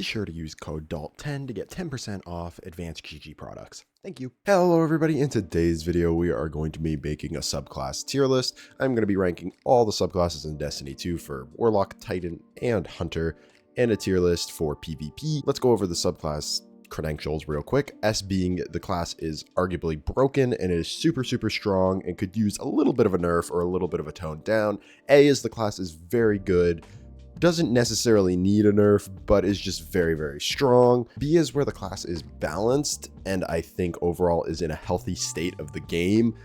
be sure to use code DALT10 to get 10% off advanced GG products. Thank you. Hello everybody, in today's video we are going to be making a subclass tier list. I'm going to be ranking all the subclasses in Destiny 2 for Warlock, Titan, and Hunter, and a tier list for PvP. Let's go over the subclass credentials real quick. S being the class is arguably broken and is super strong and could use a little bit of a nerf or a little bit of a tone down. A is the class is very good, doesn't necessarily need a nerf, but is just very strong. B is where the class is balanced and I think overall is in a healthy state of the game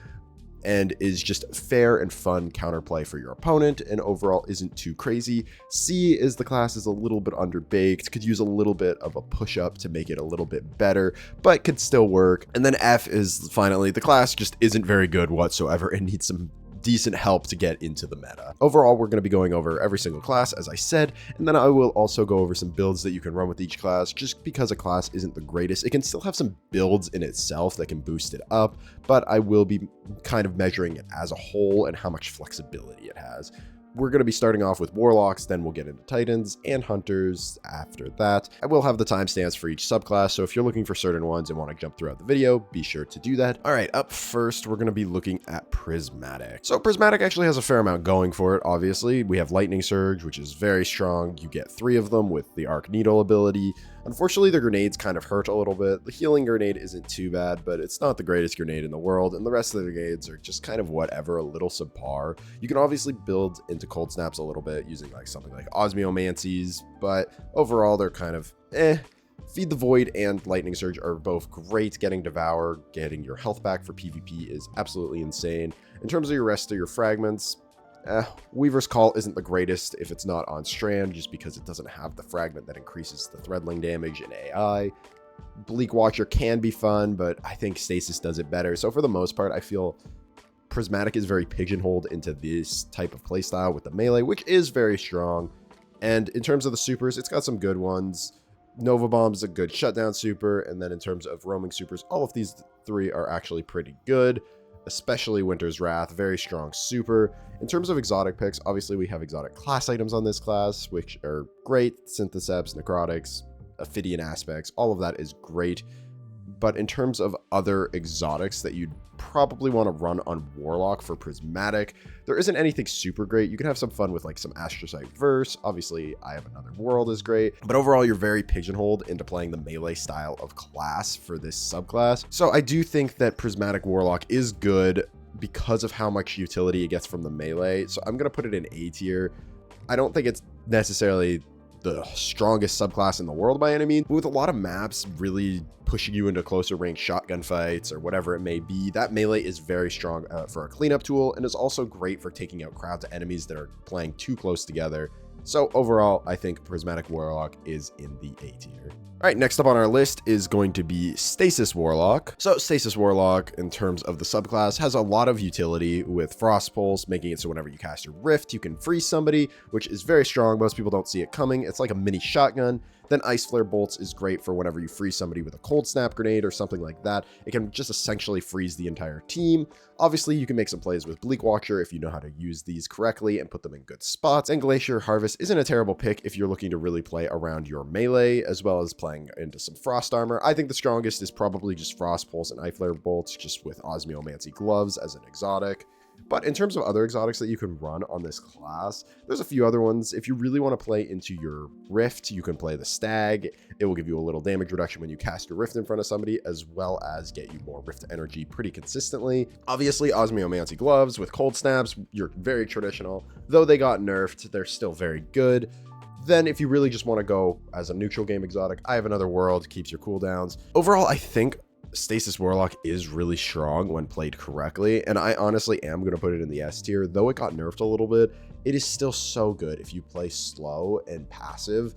and is just fair and fun counterplay for your opponent and overall isn't too crazy. C is the class is a little bit underbaked, could use a little bit of a push up to make it a little bit better, but could still work. And then F is finally the class just isn't very good whatsoever and needs some decent help to get into the meta. Overall, we're going to be going over every single class, as I said, and then I will also go over some builds that you can run with each class. Just because a class isn't the greatest, it can still have some builds in itself that can boost it up, but I will be kind of measuring it as a whole and how much flexibility it has. We're going to be starting off with Warlocks, then we'll get into Titans and Hunters after that. I will have the timestamps for each subclass, so if you're looking for certain ones and want to jump throughout the video, be sure to do that. All right, up first, we're going to be looking at Prismatic. So Prismatic actually has a fair amount going for it, obviously. We have Lightning Surge, which is very strong. You get 3 of them with the Arc Needle ability. Unfortunately, the grenades kind of hurt a little bit. The healing grenade isn't too bad, but it's not the greatest grenade in the world, and the rest of the grenades are just kind of whatever, a little subpar. You can obviously build into cold snaps a little bit using like something like Osmiomancies, but overall they're kind of Feed the Void and Lightning Surge are both great. Getting Devour, getting your health back for PvP is absolutely insane. In terms of your rest of your fragments, Weaver's Call isn't the greatest if it's not on Strand, just because it doesn't have the fragment that increases the threadling damage in AI. Bleak Watcher can be fun, but I think Stasis does it better. So for the most part, I feel Prismatic is very pigeonholed into this type of playstyle with the melee, which is very strong. And in terms of the supers, it's got some good ones. Nova Bomb is a good shutdown super, and then in terms of roaming supers, all of these 3 are actually pretty good. Especially Winter's Wrath, very strong super. In terms of exotic picks, obviously we have exotic class items on this class, which are great. Syntheseps, Necrotics, Ophidian Aspects, all of that is great. But in terms of other exotics that you'd probably want to run on Warlock for Prismatic, there isn't anything super great. You can have some fun with like some Astrocyte Verse. Obviously, I Have Another World is great. But overall, you're very pigeonholed into playing the melee style of class for this subclass. So I do think that Prismatic Warlock is good because of how much utility it gets from the melee. So I'm going to put it in A tier. I don't think it's necessarily the strongest subclass in the world by any means, but with a lot of maps really pushing you into closer range shotgun fights or whatever it may be, that melee is very strong for a cleanup tool and is also great for taking out crowds of enemies that are playing too close together. So overall, I think Prismatic Warlock is in the A tier. All right, next up on our list is going to be Stasis Warlock. So Stasis Warlock, in terms of the subclass, has a lot of utility with Frost Pulse, making it so whenever you cast your Rift, you can freeze somebody, which is very strong. Most people don't see it coming. It's like a mini shotgun. Then Ice Flare Bolts is great for whenever you freeze somebody with a Cold Snap Grenade or something like that. It can just essentially freeze the entire team. Obviously, you can make some plays with Bleak Watcher if you know how to use these correctly and put them in good spots. And Glacier Harvest isn't a terrible pick if you're looking to really play around your melee, as well as playing into some Frost Armor. I think the strongest is probably just Frost Pulse and Ice Flare Bolts, just with Osmiomancy Gloves as an exotic. But in terms of other exotics that you can run on this class, there's a few other ones. If you really want to play into your Rift, you can play the Stag. It will give you a little damage reduction when you cast your Rift in front of somebody, as well as get you more Rift energy pretty consistently. Obviously, Osmiomancy Gloves with Cold Snaps, you're very traditional. Though they got nerfed, they're still very good. Then if you really just want to go as a neutral game exotic, I Have Another World, keeps your cooldowns. Overall, I think Stasis Warlock is really strong when played correctly, and I honestly am going to put it in the S tier. Though it got nerfed a little bit, it is still so good if you play slow and passive,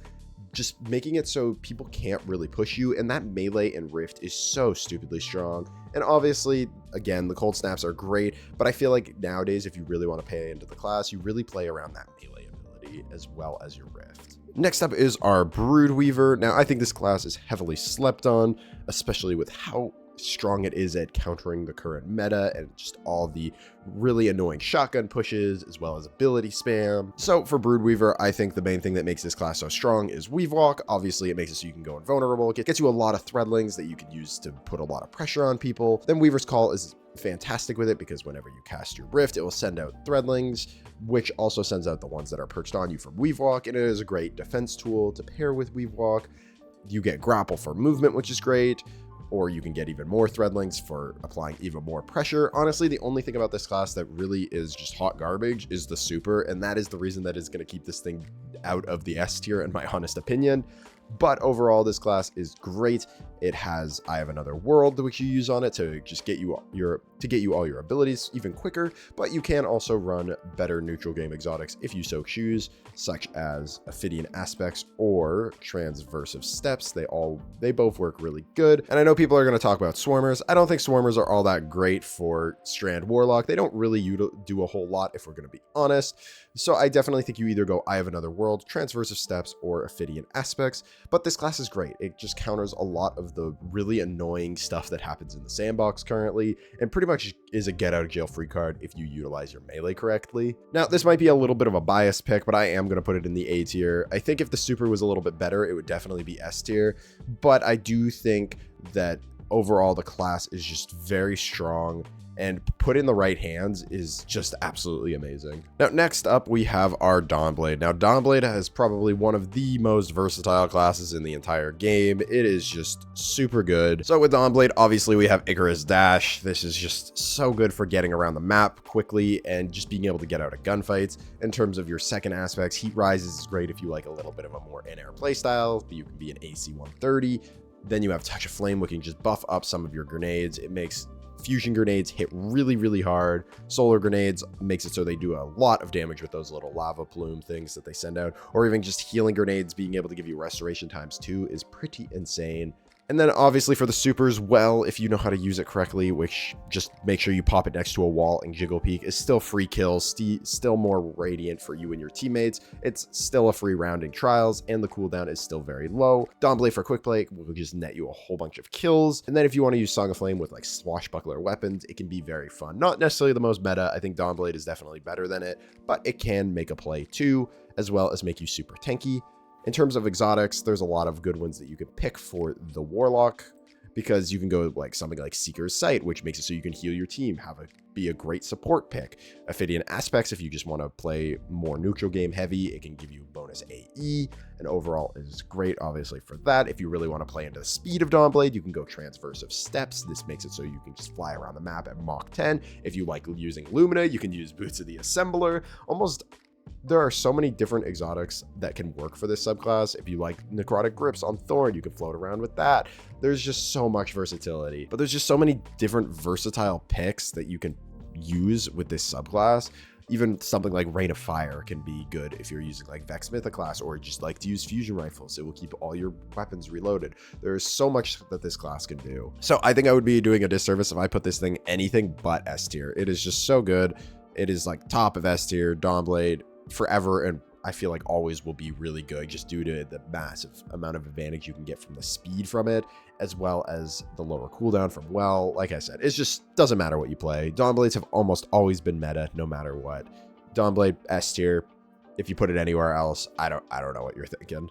just making it so people can't really push you, and that melee and Rift is so stupidly strong. And obviously, again, the Cold Snaps are great, but I feel like nowadays, if you really want to pay into the class, you really play around that melee ability as well as your Rift. Next up is our Broodweaver. Now, I think this class is heavily slept on, especially with how strong it is at countering the current meta and just all the really annoying shotgun pushes as well as ability spam. So for Broodweaver, I think the main thing that makes this class so strong is Weave Walk. Obviously, it makes it so you can go invulnerable. It gets you a lot of threadlings that you can use to put a lot of pressure on people. Then Weaver's Call is fantastic with it because whenever you cast your Rift, it will send out threadlings, which also sends out the ones that are perched on you from Weave Walk, and it is a great defense tool to pair with Weave Walk. You get Grapple for movement, which is great, or you can get even more threadlings for applying even more pressure. Honestly, the only thing about this class that really is just hot garbage is the super, and that is the reason that is going to keep this thing out of the S tier in my honest opinion. But overall, this class is great. It has I Have Another World, which you use on it to just get you all your abilities even quicker. But you can also run better neutral game exotics if you so choose, such as Ophidian Aspects or Transversive Steps. They both work really good. And I know people are going to talk about Swarmers. I don't think Swarmers are all that great for Strand Warlock. They don't really do a whole lot if we're going to be honest. So I definitely think you either go I Have Another World, Transversive Steps, or Ophidian Aspects. But this class is great. It just counters a lot of the really annoying stuff that happens in the sandbox currently, and pretty much is a get out of jail free card if you utilize your melee correctly. Now, this might be a little bit of a biased pick, but I am going to put it in the A tier. I think if the super was a little bit better, it would definitely be S tier, but I do think that overall the class is just very strong, and put in the right hands is just absolutely amazing. Now, next up, we have our Dawnblade. Now, Dawnblade is probably one of the most versatile classes in the entire game. It is just super good. So with Dawnblade, obviously we have Icarus Dash. This is just so good for getting around the map quickly and just being able to get out of gunfights. In terms of your second aspects, Heat Rises is great if you like a little bit of a more in-air playstyle. You can be an AC 130. Then you have Touch of Flame, which can just buff up some of your grenades. It makes fusion grenades hit really, really hard. Solar grenades makes it so they do a lot of damage with those little lava plume things that they send out, or even just healing grenades being able to give you restoration ×2 is pretty insane. And then obviously for the supers, well, if you know how to use it correctly, which just make sure you pop it next to a wall and Jiggle Peek, is still free kills, still more radiant for you and your teammates. It's still a free round in trials, and the cooldown is still very low. Dawnblade for quick play will just net you a whole bunch of kills. And then if you want to use Song of Flame with like swashbuckler weapons, it can be very fun. Not necessarily the most meta. I think Dawnblade is definitely better than it, but it can make a play too, as well as make you super tanky. In terms of exotics, there's a lot of good ones that you can pick for the Warlock, because you can go like something like Seeker's Sight, which makes it so you can heal your team, be a great support pick. Ophidian Aspects, if you just want to play more neutral game heavy, it can give you bonus AE, and overall is great obviously for that. If you really want to play into the speed of Dawnblade, you can go Transversive Steps. This makes it so you can just fly around the map at Mach 10. If you like using Lumina, you can use Boots of the Assembler. There are so many different exotics that can work for this subclass. If you like Necrotic Grips on Thorn, you can float around with that. There's just so much versatility, but there's just so many different versatile picks that you can use with this subclass. Even something like Rain of Fire can be good if you're using like Vex Mythoclast, or just like to use fusion rifles. It will keep all your weapons reloaded. There's so much that this class can do. So I think I would be doing a disservice if I put this thing anything but S tier. It is just so good. It is like top of S tier. Dawnblade forever, and I feel like always will be really good, just due to the massive amount of advantage you can get from the speed from it, as well as the lower cooldown from, well, like I said, it just doesn't matter what you play. Dawnblades have almost always been meta, no matter what. Dawnblade S tier. If you put it anywhere else, I don't know what you're thinking.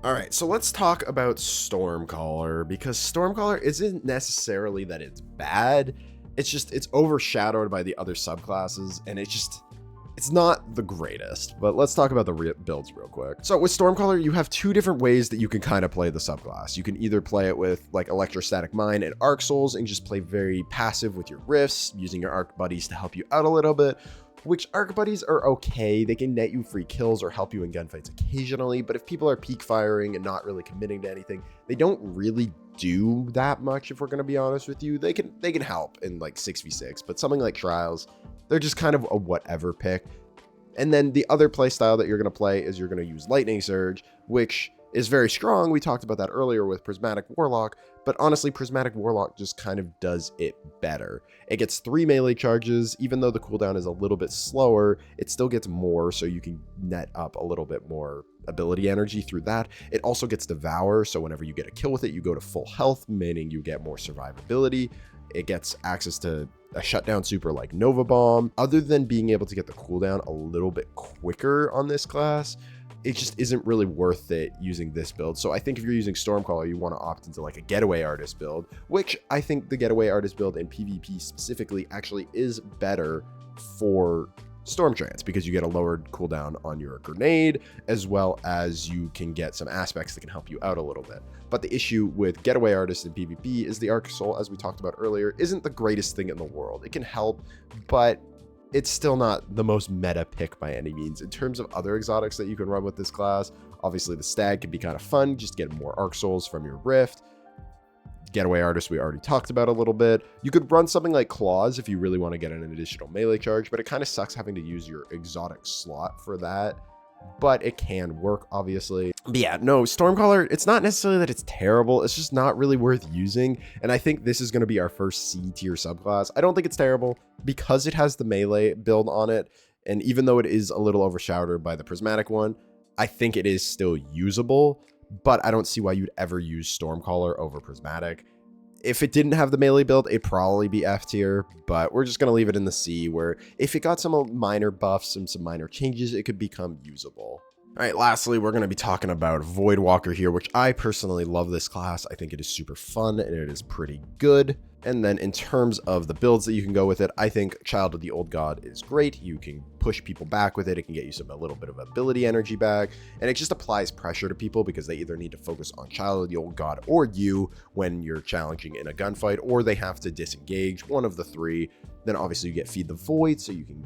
All right, so let's talk about Stormcaller, because Stormcaller isn't necessarily that it's bad. It's overshadowed by the other subclasses, and it's not the greatest, but let's talk about the builds real quick. So with Stormcaller, you have two different ways that you can kind of play the subclass. You can either play it with like Electrostatic Mine and Arc Souls and just play very passive with your Rifts, using your Arc Buddies to help you out a little bit, which Arc Buddies are okay. They can net you free kills or help you in gunfights occasionally, but if people are peak firing and not really committing to anything, they don't really do that much. If we're going to be honest with you, they can help in like 6v6, but something like Trials, they're just kind of a whatever pick. And then the other play style that you're going to play is you're going to use Lightning Surge, which is very strong. We talked about that earlier with Prismatic Warlock, but honestly, Prismatic Warlock just kind of does it better. It gets 3 melee charges. Even though the cooldown is a little bit slower, it still gets more, so you can net up a little bit more ability energy through that. It also gets Devour, so whenever you get a kill with it, you go to full health, meaning you get more survivability. It gets access to a shutdown super like Nova Bomb. Other than being able to get the cooldown a little bit quicker on this class, it just isn't really worth it using this build. So I think if you're using Stormcaller, you want to opt into like a Getaway Artist build, which I think the Getaway Artist build in PvP specifically actually is better for Storm Trance, because you get a lowered cooldown on your grenade, as well as you can get some aspects that can help you out a little bit. But the issue with Getaway Artist in PvP is the Arc Soul, as we talked about earlier, isn't the greatest thing in the world. It can help, but it's still not the most meta pick by any means. In terms of other exotics that you can run with this class, obviously the Stag can be kind of fun, just get more Arc Souls from your Rift. Getaway Artist we already talked about a little bit. You could run something like Claws if you really want to get an additional melee charge, but it kind of sucks having to use your exotic slot for that. But it can work, obviously. But yeah, no, Stormcaller, it's not necessarily that it's terrible, it's just not really worth using. And I think this is going to be our first C tier subclass. I don't think it's terrible because it has the melee build on it. And even though it is a little overshadowed by the Prismatic one, I think it is still usable. But I don't see why you'd ever use Stormcaller over Prismatic. If it didn't have the melee build, it'd probably be F tier, but we're just going to leave it in the C, where if it got some minor buffs and some minor changes, it could become usable. All right, lastly, we're going to be talking about Voidwalker here, which I personally love this class. I think it is super fun and it is pretty good. And then in terms of the builds that you can go with it, I think Child of the Old God is great. You can push people back with it. It can get you a little bit of ability energy back. And it just applies pressure to people because they either need to focus on Child of the Old God or you when you're challenging in a gunfight, or they have to disengage, one of the three. Then obviously you get Feed the Void, so you can,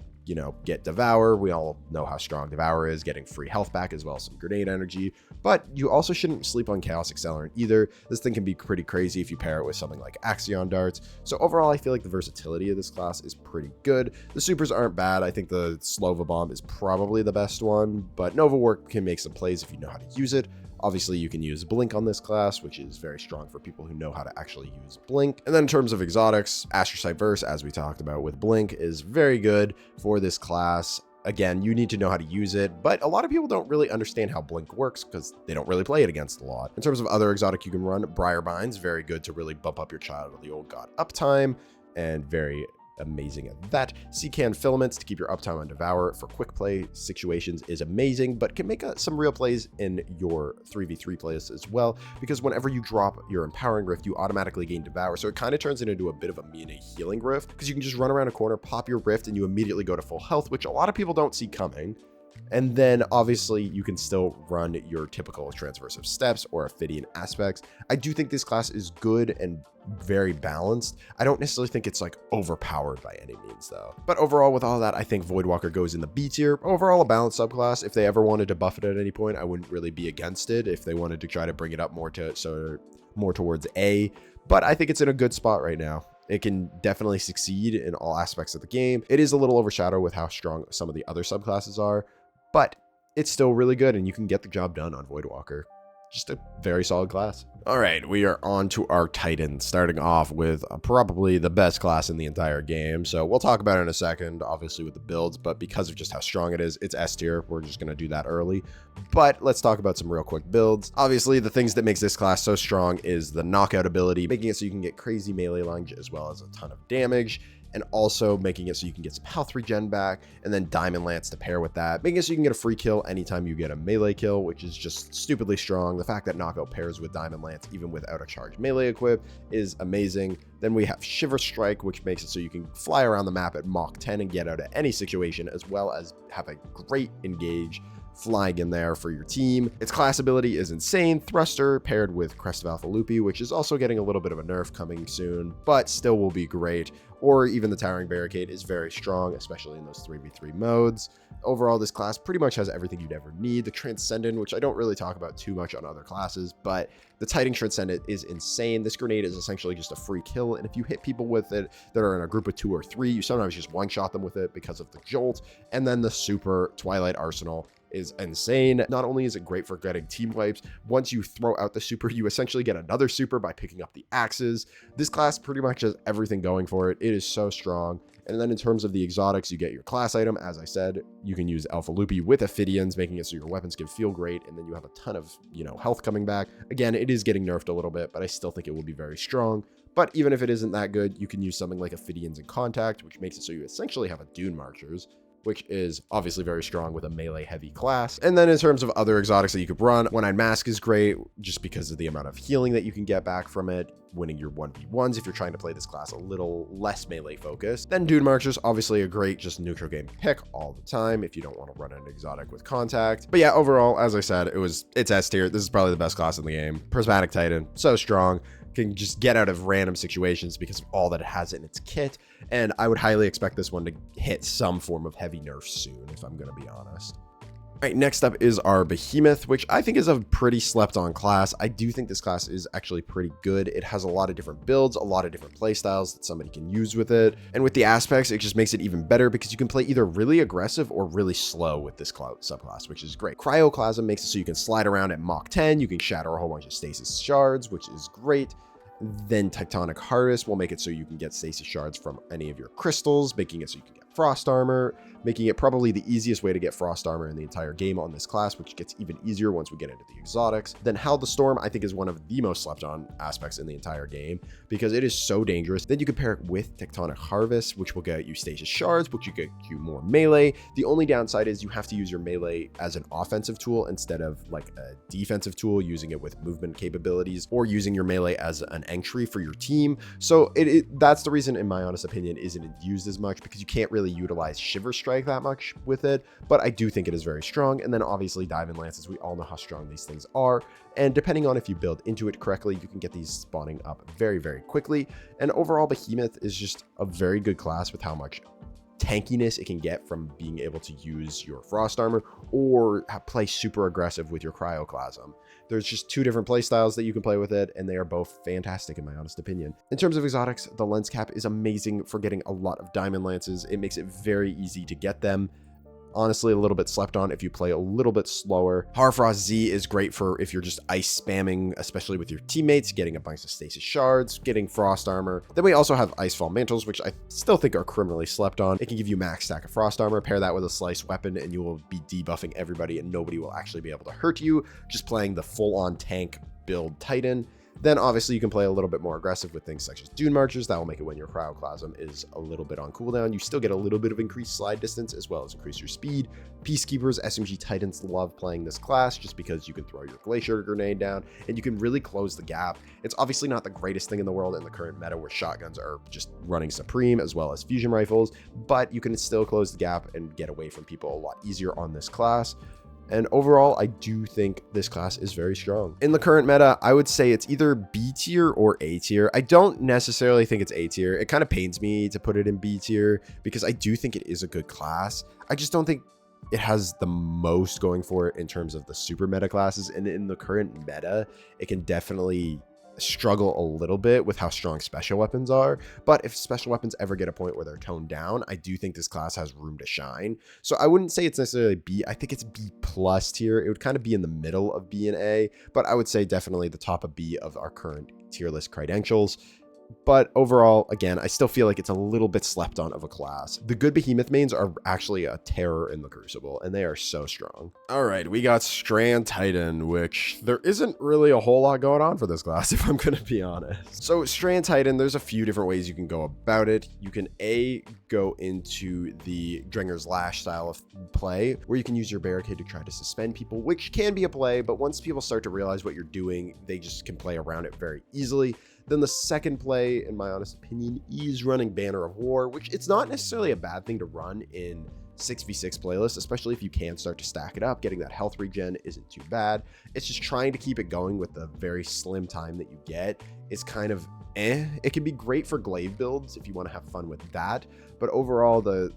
get Devour. We all know how strong Devour is, getting free health back as well as some grenade energy. But you also shouldn't sleep on Chaos Accelerant either. This thing can be pretty crazy if you pair it with something like Axion Darts. So overall, I feel like the versatility of this class is pretty good. The supers aren't bad. I think the Slova Bomb is probably the best one, but Nova Work can make some plays if you know how to use it. Obviously, you can use Blink on this class, which is very strong for people who know how to actually use Blink. And then in terms of exotics, Astrocyte Verse, as we talked about with Blink, is very good for this class. Again, you need to know how to use it, but a lot of people don't really understand how Blink works because they don't really play it against a lot. In terms of other exotic you can run, Briarbind's very good to really bump up your Child of the Old God uptime, and very amazing at that. Seacan Filaments to keep your uptime on Devour for quick play situations is amazing, but can make some real plays in your 3v3 plays as well, because whenever you drop your Empowering Rift, you automatically gain Devour, so it kind of turns it into a bit of a mini healing rift, because you can just run around a corner, pop your rift, and you immediately go to full health, which a lot of people don't see coming. And then obviously you can still run your typical Transversive Steps or Ophidian Aspects. I do think this class is good and very balanced. I don't necessarily think it's like overpowered by any means though. But overall, with all that, I think Voidwalker goes in the B tier. Overall, a balanced subclass. If they ever wanted to buff it at any point, I wouldn't really be against it if they wanted to try to bring it up more towards A. But I think it's in a good spot right now. It can definitely succeed in all aspects of the game. It is a little overshadowed with how strong some of the other subclasses are, but it's still really good and you can get the job done on Voidwalker. Just a very solid class. All right, we are on to our Titan, starting off with probably the best class in the entire game. So we'll talk about it in a second, obviously with the builds, but because of just how strong it is, it's S tier. We're just going to do that early. But let's talk about some real quick builds. Obviously, the things that makes this class so strong is the knockout ability, making it so you can get crazy melee language as well as a ton of damage, and also making it so you can get some health regen back, and then Diamond Lance to pair with that, making it so you can get a free kill anytime you get a melee kill, which is just stupidly strong. The fact that knockout pairs with Diamond Lance even without a charged melee equip is amazing. Then we have Shiver Strike, which makes it so you can fly around the map at Mach 10 and get out of any situation, as well as have a great engage flying in there for your team. Its class ability is insane. Thruster paired with Crest of Alpha Lupi, which is also getting a little bit of a nerf coming soon, but still will be great. Or even the Towering Barricade is very strong, especially in those 3v3 modes. Overall, this class pretty much has everything you'd ever need. The Transcendent, which I don't really talk about too much on other classes, but the Titan Transcendent is insane. This grenade is essentially just a free kill, and if you hit people with it that are in a group of 2 or 3, you sometimes just one-shot them with it because of the jolt. And then the Super Twilight Arsenal is insane. Not only is it great for getting team wipes, once you throw out the super, you essentially get another super by picking up the axes. This class pretty much has everything going for it. It is so strong. And then in terms of the exotics, you get your class item. As I said, you can use Alpha Loopy with Ophidians, making it so your weapons can feel great. And then you have a ton of, health coming back. Again, it is getting nerfed a little bit, but I still think it will be very strong. But even if it isn't that good, you can use something like Ophidians in Contact, which makes it so you essentially have a Dune Marchers, which is obviously very strong with a melee heavy class. And then in terms of other exotics that you could run, One-Eyed Mask is great just because of the amount of healing that you can get back from it, winning your 1v1s if you're trying to play this class a little less melee focused. Then Dune Marchers, obviously a great just neutral game pick all the time if you don't want to run an exotic with Contact. But yeah, overall, as I said, it's S tier. This is probably the best class in the game. Prismatic Titan, so strong. Can just get out of random situations because of all that it has in its kit. And I would highly expect this one to hit some form of heavy nerf soon, if I'm going to be honest. All right, next up is our Behemoth, which I think is a pretty slept on class. I do think this class is actually pretty good. It has a lot of different builds, a lot of different play styles that somebody can use with it. And with the aspects, it just makes it even better because you can play either really aggressive or really slow with this subclass, which is great. Cryoclasm makes it so you can slide around at Mach 10. You can shatter a whole bunch of stasis shards, which is great. Then Tectonic Harvest will make it so you can get stasis shards from any of your crystals, making it so you can get frost armor, making it probably the easiest way to get frost armor in the entire game on this class, which gets even easier once we get into the exotics. Then Howl the Storm, I think, is one of the most slept on aspects in the entire game because it is so dangerous. Then you can pair it with Tectonic Harvest, which will get you stasis shards, which will get you more melee. The only downside is you have to use your melee as an offensive tool instead of like a defensive tool, using it with movement capabilities or using your melee as an entry for your team. So that's the reason, in my honest opinion, isn't used as much because you can't really utilize Shiver Strike that much with it, but I do think it is very strong. And then obviously Diamond Lances, we all know how strong these things are, and depending on if you build into it correctly, you can get these spawning up very, very quickly. And overall, Behemoth is just a very good class with how much tankiness it can get from being able to use your frost armor or play super aggressive with your cryoclasm. There's just two different play styles that you can play with it, and they are both fantastic in my honest opinion. In terms of exotics, the lens cap is amazing for getting a lot of diamond lances. It makes it very easy to get them. Honestly, a little bit slept on if you play a little bit slower. Harfrost Z is great for if you're just ice spamming, especially with your teammates, getting a bunch of stasis shards, getting frost armor. Then we also have Icefall Mantles, which I still think are criminally slept on. It can give you max stack of frost armor. Pair that with a slice weapon and you will be debuffing everybody and nobody will actually be able to hurt you, just playing the full-on tank build Titan. Then obviously you can play a little bit more aggressive with things such as Dune Marchers. That will make it when your Cryoclasm is a little bit on cooldown. You still get a little bit of increased slide distance as well as increase your speed. Peacekeepers, SMG Titans love playing this class just because you can throw your Glacier Grenade down and you can really close the gap. It's obviously not the greatest thing in the world in the current meta where shotguns are just running supreme as well as fusion rifles, but you can still close the gap and get away from people a lot easier on this class. And overall, I do think this class is very strong. In the current meta, I would say it's either B tier or A tier. I don't necessarily think it's A tier. It kind of pains me to put it in B tier because I do think it is a good class. I just don't think it has the most going for it in terms of the super meta classes. And in the current meta, it can definitely struggle a little bit with how strong special weapons are, but if special weapons ever get a point where they're toned down, I do think this class has room to shine. So I wouldn't say it's necessarily B. I think it's B plus tier. It would kind of be in the middle of B and A, but I would say definitely the top of B of our current tier list credentials. But overall, again, I still feel like it's a little bit slept on of a class. The good Behemoth mains are actually a terror in the Crucible, and they are so strong. All right, we got Strand Titan, which there isn't really a whole lot going on for this class, if I'm going to be honest. So Strand Titan, there's a few different ways you can go about it. You can go into the Drenger's Lash style of play, where you can use your barricade to try to suspend people, which can be a play, but once people start to realize what you're doing, they just can play around it very easily. Then the second play, in my honest opinion, is running Banner of War, which it's not necessarily a bad thing to run in 6v6 playlists, especially if you can start to stack it up. Getting that health regen isn't too bad. It's just trying to keep it going with the very slim time that you get is kind of It can be great for glaive builds if you want to have fun with that, but overall the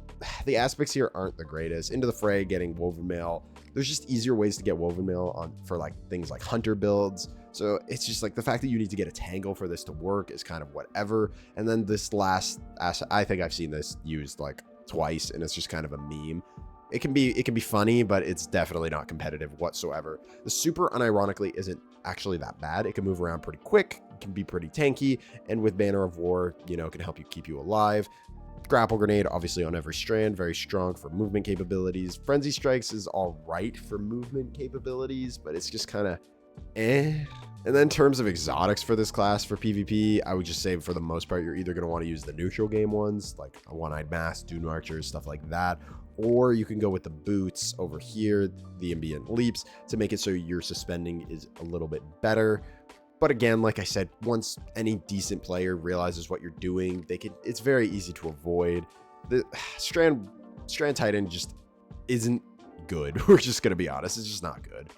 aspects here aren't the greatest. Into the Fray, getting Woven Mail. There's just easier ways to get Woven Mail on for like things like Hunter builds. So it's just like the fact that you need to get a Tangle for this to work is kind of whatever. And then this last, I think I've seen this used like twice and it's just kind of a meme. It can be funny, but it's definitely not competitive whatsoever. The super, unironically, isn't actually that bad. It can move around pretty quick, it can be pretty tanky, and with Banner of War, you know, it can help you keep you alive. Grapple Grenade, obviously on every strand, very strong for movement capabilities. Frenzy Strikes is all right for movement capabilities, but it's just kind of eh. And then in terms of exotics for this class for PvP, I would just say for the most part, you're either going to want to use the neutral game ones, like a One-Eyed Mask, Dune Archers, stuff like that, or you can go with the boots over here, the ambient leaps, to make it so your suspending is a little bit better. But again, like I said, once any decent player realizes what you're doing, it's very easy to avoid. The Strand Titan just isn't good. We're just going to be honest. It's just not good.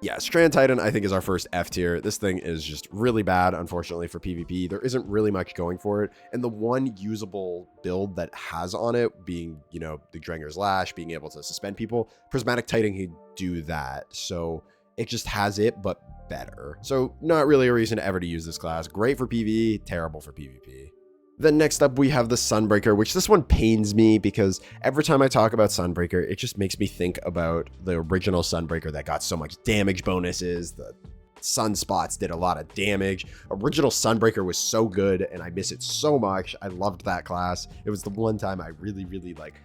Yeah, Strand Titan, I think, is our first F tier. This thing is just really bad, unfortunately, for PvP. There isn't really much going for it. And the one usable build that has on it being, you know, the Drenger's Lash, being able to suspend people, Prismatic Titan can do that. So it just has it, but better. So not really a reason ever to use this class. Great for PvE, terrible for PvP. Then next up, we have the Sunbreaker, which this one pains me because every time I talk about Sunbreaker, it just makes me think about the original Sunbreaker that got so much damage bonuses. The sunspots did a lot of damage. Original Sunbreaker was so good, and I miss it so much. I loved that class. It was the one time I really like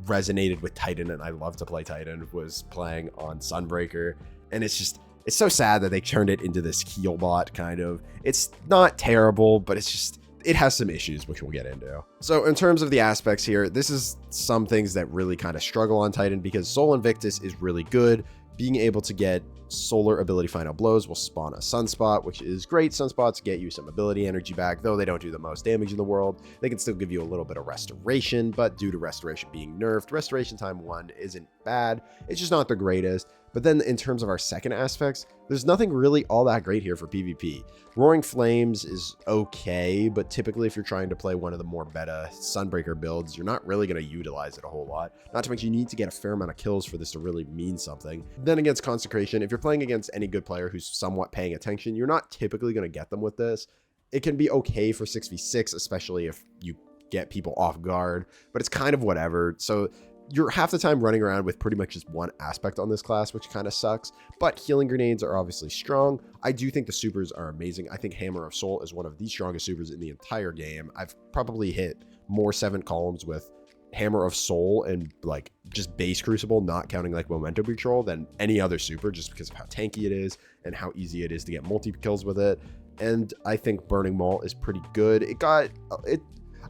resonated with Titan, and I love to play Titan, was playing on Sunbreaker. And it's so sad that they turned it into this heal bot, kind of. It's not terrible, but it has some issues, which we'll get into. So in terms of the aspects here, this is some things that really kind of struggle on Titan because Soul Invictus is really good. Being able to get solar ability final blows will spawn a sunspot, which is great. Sunspots get you some ability energy back, though they don't do the most damage in the world. They can still give you a little bit of restoration, but due to restoration being nerfed, restoration time 1 isn't bad. It's just not the greatest. But then in terms of our second aspects, there's nothing really all that great here for PvP. Roaring Flames is okay, but typically if you're trying to play one of the more meta Sunbreaker builds, you're not really going to utilize it a whole lot. Not to mention you need to get a fair amount of kills for this to really mean something. Then against Consecration, if you're playing against any good player who's somewhat paying attention, you're not typically going to get them with this. It can be okay for 6v6, especially if you get people off guard, but it's kind of whatever. So you're half the time running around with pretty much just one aspect on this class, which kind of sucks, but healing grenades are obviously strong. I do think the supers are amazing. I think Hammer of Soul is one of the strongest supers in the entire game. I've probably hit more 7 columns with Hammer of Soul and like just base Crucible, not counting like momentum control, than any other super, just because of how tanky it is and how easy it is to get multi-kills with it. And I think Burning Maul is pretty good.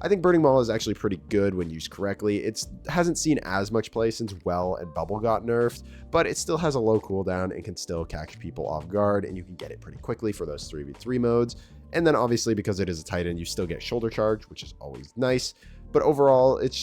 I think Burning Maul is actually pretty good when used correctly. It hasn't seen as much play since Well and Bubble got nerfed, but it still has a low cooldown and can still catch people off guard, and you can get it pretty quickly for those 3v3 modes. And then obviously because it is a Titan, you still get Shoulder Charge, which is always nice. But overall, it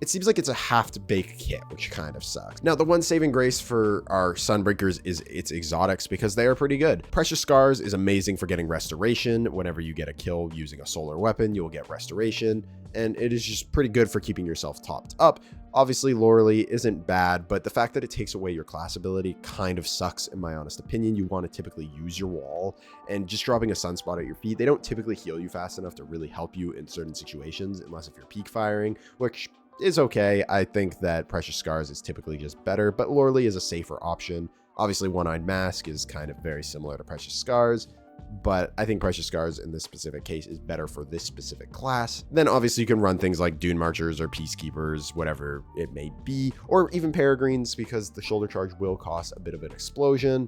seems like it's a half-baked kit, which kind of sucks. Now, the one saving grace for our Sunbreakers is its exotics, because they are pretty good. Precious Scars is amazing for getting restoration. Whenever you get a kill using a solar weapon, you'll get restoration, and it is just pretty good for keeping yourself topped up. Obviously, Loreley isn't bad, but the fact that it takes away your class ability kind of sucks, in my honest opinion. You want to typically use your wall, and just dropping a sunspot at your feet, they don't typically heal you fast enough to really help you in certain situations, unless if you're peak firing, which is okay. I think that Precious Scars is typically just better, but Loreley is a safer option. Obviously, One-Eyed Mask is kind of very similar to Precious Scars, but I think Precious Scars in this specific case is better for this specific class. Then obviously you can run things like Dune Marchers or Peacekeepers, whatever it may be, or even Peregrines, because the Shoulder Charge will cost a bit of an explosion.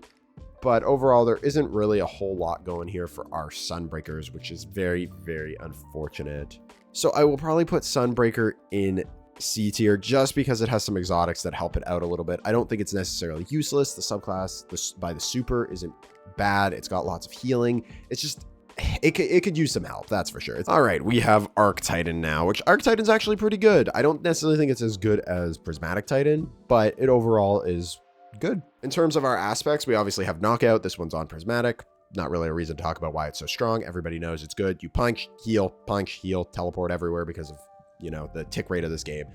But overall, there isn't really a whole lot going here for our Sunbreakers, which is very, very unfortunate. So I will probably put Sunbreaker in C tier just because it has some exotics that help it out a little bit. I don't think it's necessarily useless. The subclass by the super isn't bad. It's got lots of healing. It's just, it could use some help, that's for sure. All right, we have Arc Titan now, which Arc Titan's actually pretty good. I don't necessarily think it's as good as Prismatic Titan, but it overall is good. In terms of our aspects, we obviously have Knockout. This one's on Prismatic. Not really a reason to talk about why it's so strong. Everybody knows it's good. You punch, heal, teleport everywhere because of, you know, the tick rate of this game.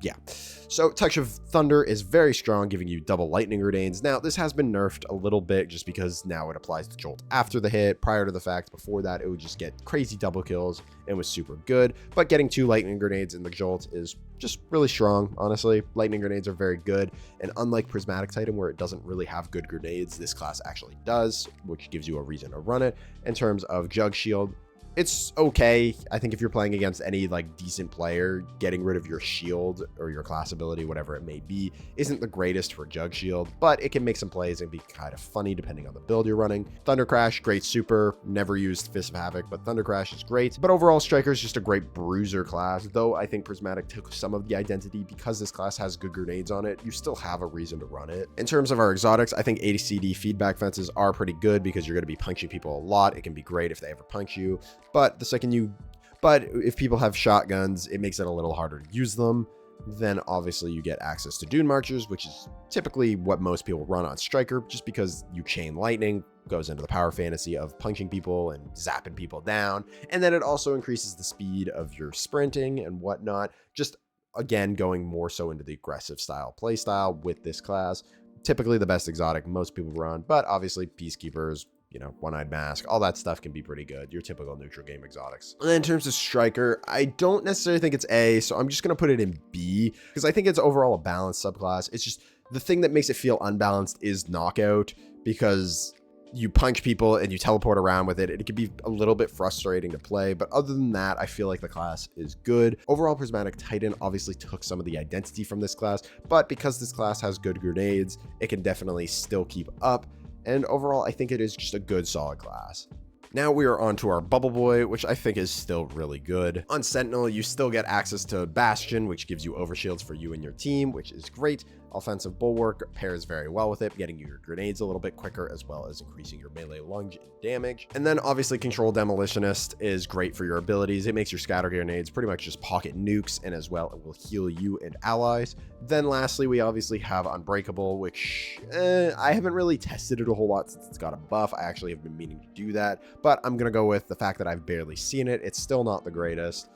yeah. So Touch of Thunder is very strong, giving you double lightning grenades. Now, this has been nerfed a little bit just because now it applies to Jolt after the hit. Prior to the fact, before that, it would just get crazy double kills and was super good. But getting 2 lightning grenades in the Jolt is just really strong, honestly. Lightning grenades are very good. And unlike Prismatic Titan, where it doesn't really have good grenades, this class actually does, which gives you a reason to run it. In terms of Jug Shield, it's okay. I think if you're playing against any like decent player, getting rid of your shield or your class ability, whatever it may be, isn't the greatest for Jug Shield, but it can make some plays and be kind of funny depending on the build you're running. Thunder Crash, great super. Never used Fist of Havoc, but Thunder Crash is great. But overall, Striker is just a great bruiser class, though I think Prismatic took some of the identity because this class has good grenades on it. You still have a reason to run it. In terms of our exotics, I think ADCD feedback fences are pretty good because you're going to be punching people a lot. It can be great if they ever punch you. But if people have shotguns, it makes it a little harder to use them. Then obviously you get access to Dune Marchers, which is typically what most people run on Striker, just because you chain lightning, goes into the power fantasy of punching people and zapping people down. And then it also increases the speed of your sprinting and whatnot. Just again, going more so into the aggressive style play style with this class. Typically the best exotic most people run, but obviously Peacekeepers, you know, One-Eyed Mask, all that stuff can be pretty good. Your typical neutral game exotics. And then in terms of Striker, I don't necessarily think it's A, so I'm just going to put it in B because I think it's overall a balanced subclass. It's just the thing that makes it feel unbalanced is Knockout, because you punch people and you teleport around with it. It can be a little bit frustrating to play, but other than that, I feel like the class is good. Overall, Prismatic Titan obviously took some of the identity from this class, but because this class has good grenades, it can definitely still keep up. And overall, I think it is just a good, solid class. Now we are on to our Bubble Boy, which I think is still really good. On Sentinel, you still get access to Bastion, which gives you overshields for you and your team, which is great. Offensive Bulwark pairs very well with it, getting you your grenades a little bit quicker, as well as increasing your melee lunge and damage. And then obviously Control Demolitionist is great for your abilities. It makes your scatter grenades pretty much just pocket nukes, and as well, it will heal you and allies. Then lastly, we obviously have Unbreakable, which I haven't really tested it a whole lot since it's got a buff. I actually have been meaning to do that, but I'm going to go with the fact that I've barely seen it. It's still not the greatest.